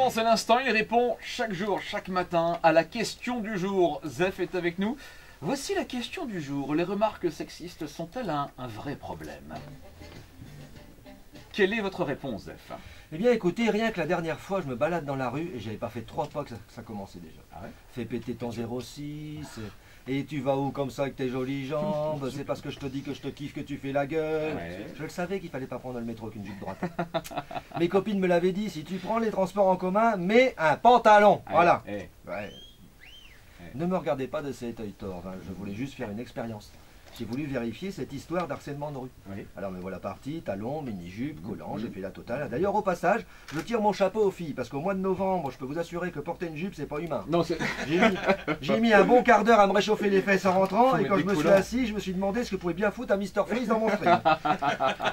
réponse à l'instant. Il répond chaque jour, chaque matin à la question du jour. Zef est avec nous. Voici la question du jour. Les remarques sexistes sont-elles un vrai problème? Quelle est votre réponse, Zef? Eh bien écoutez, rien que la dernière fois, je me balade dans la rue et j'avais pas fait 3 pas que ça commençait déjà. Ah ouais? Fais péter ton 06, et tu vas où comme ça avec tes jolies jambes, c'est parce que je te dis que je te kiffe que tu fais la gueule. Ouais. Je le savais qu'il fallait pas prendre le métro avec une jupe droite. Mes copines me l'avaient dit, si tu prends les transports en commun, mets un pantalon. Voilà. Eh, Ouais. Ne me regardez pas de cet œil tort, hein. Je voulais juste faire une expérience. J'ai voulu vérifier cette histoire d'harcèlement de rue. oui. Alors me voilà parti, talons, mini-jupe, collant, j'ai fait la totale. D'ailleurs au passage, je tire mon chapeau aux filles, parce qu'au mois de novembre, je peux vous assurer que porter une jupe, c'est pas humain. Non, c'est... J'ai mis un bon quart d'heure à me réchauffer les fesses en rentrant, Faut et mettre quand des je me suis collants. assis, je me suis demandé ce que pouvait bien foutre un Mr Freeze dans mon string.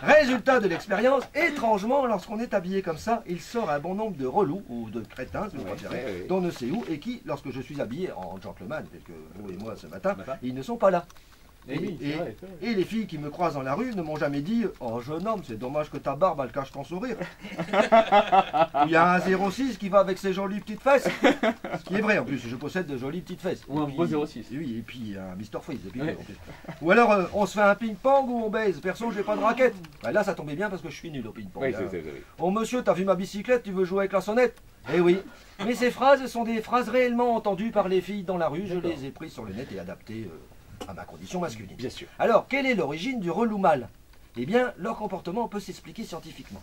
Résultat de l'expérience, étrangement, lorsqu'on est habillé comme ça, il sort un bon nombre de relous, ou de crétins, si vous préférez, ouais. d'on ne sait où, et qui, lorsque je suis habillé en gentleman, tel que vous et moi ce matin, Matin. ils ne sont pas là. Eh oui, c'est vrai, c'est vrai. Et les filles qui me croisent dans la rue ne m'ont jamais dit « Oh jeune homme, c'est dommage que ta barbe elle cache ton sourire. » Il y a un 06 qui va avec ses jolies petites fesses. Ce qui est vrai en plus, je possède de jolies petites fesses. Ou un Et beau puis- 06. Oui, et puis un Mr Freeze. Et puis, Ouais. en plus. Ou alors on se fait un ping-pong ou on baise. Perso, j'ai pas de raquette. Bah, là, ça tombait bien parce que je suis nul au ping-pong. Oui, hein. c'est... Oh monsieur, t'as vu ma bicyclette, tu veux jouer avec la sonnette? Eh oui. Mais ces phrases sont des phrases réellement entendues par les filles dans la rue. Je D'accord. les ai prises sur le net et adaptées à ma condition masculine. Bien sûr. Alors, quelle est l'origine du relou mâle? Eh bien, leur comportement peut s'expliquer scientifiquement.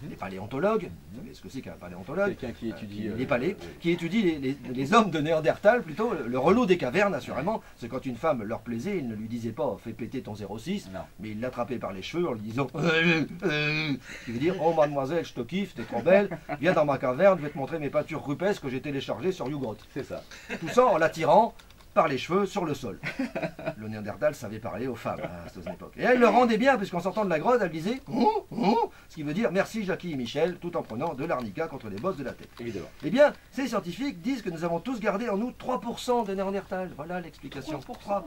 Les paléontologues, vous savez ce que c'est qu'un paléontologue? Quelqu'un qui étudie... Les palais, qui étudient les hommes de Néandertal, plutôt, le relou des cavernes, assurément. C'est quand une femme leur plaisait, ils ne lui disaient pas « fais péter ton 06 Non. », mais ils l'attrapaient par les cheveux en lui disant qui veut dire « Oh mademoiselle, je te kiffe, t'es trop belle, viens dans ma caverne, je vais te montrer mes peintures rupestres que j'ai téléchargées sur YouGrot. » C'est ça. Tout ça en l'attirant par les cheveux sur le sol. Le Néandertal savait parler aux femmes à cette époque. Et elle le rendait bien, puisqu'en sortant de la grotte, elle disait ce qui veut dire merci Jackie et Michel, tout en prenant de l'arnica contre les bosses de la tête. Évidemment. Eh bien, ces scientifiques disent que nous avons tous gardé en nous 3% de Néandertal. Voilà l'explication. 3%.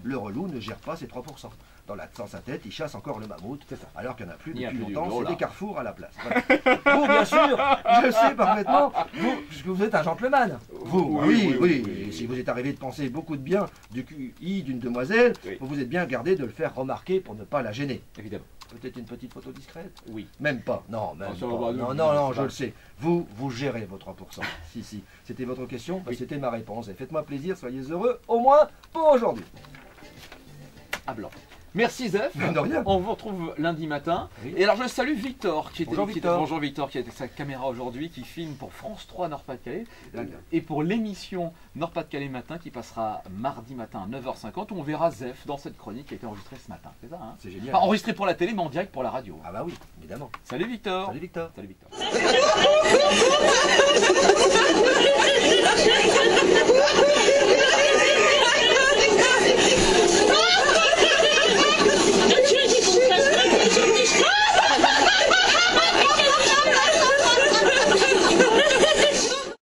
Le relou ne gère pas ces 3%. Dans sa tête, il chasse encore le mammouth, C'est ça. alors qu'il n'y en a plus Il y a depuis plus du longtemps, gros, c'est là. des carrefours à la place. Voilà. Vous, bien sûr, je sais parfaitement, vous, puisque vous êtes un gentleman. Vous, oui. Et si vous êtes arrivé de penser beaucoup de bien du QI d'une demoiselle, Oui. vous vous êtes bien gardé de le faire remarquer pour ne pas la gêner. Évidemment. Peut-être une petite photo discrète? Oui. Même pas, non, même Ah, ça pas. va, Non, c'est je pas- le sais. Vous gérez vos 3%. Si. C'était votre question, bah, Oui. c'était ma réponse. Et faites-moi plaisir, soyez heureux, au moins pour aujourd'hui. À blanc. Merci Zef. De rien. On vous retrouve lundi matin. Oui. Et alors je salue Victor qui était, Bonjour, Victor. bonjour Victor qui a sa caméra aujourd'hui, qui filme pour France 3 Nord-Pas-de-Calais Dingue. et pour l'émission Nord-Pas-de-Calais matin qui passera mardi matin à 9h50 où on verra Zef dans cette chronique qui a été enregistrée ce matin. C'est ça, hein? C'est génial. Pas enregistrée pour la télé mais en direct pour la radio. Ah bah oui, évidemment. Salut Victor. Salut Victor. Salut Victor. Thank you.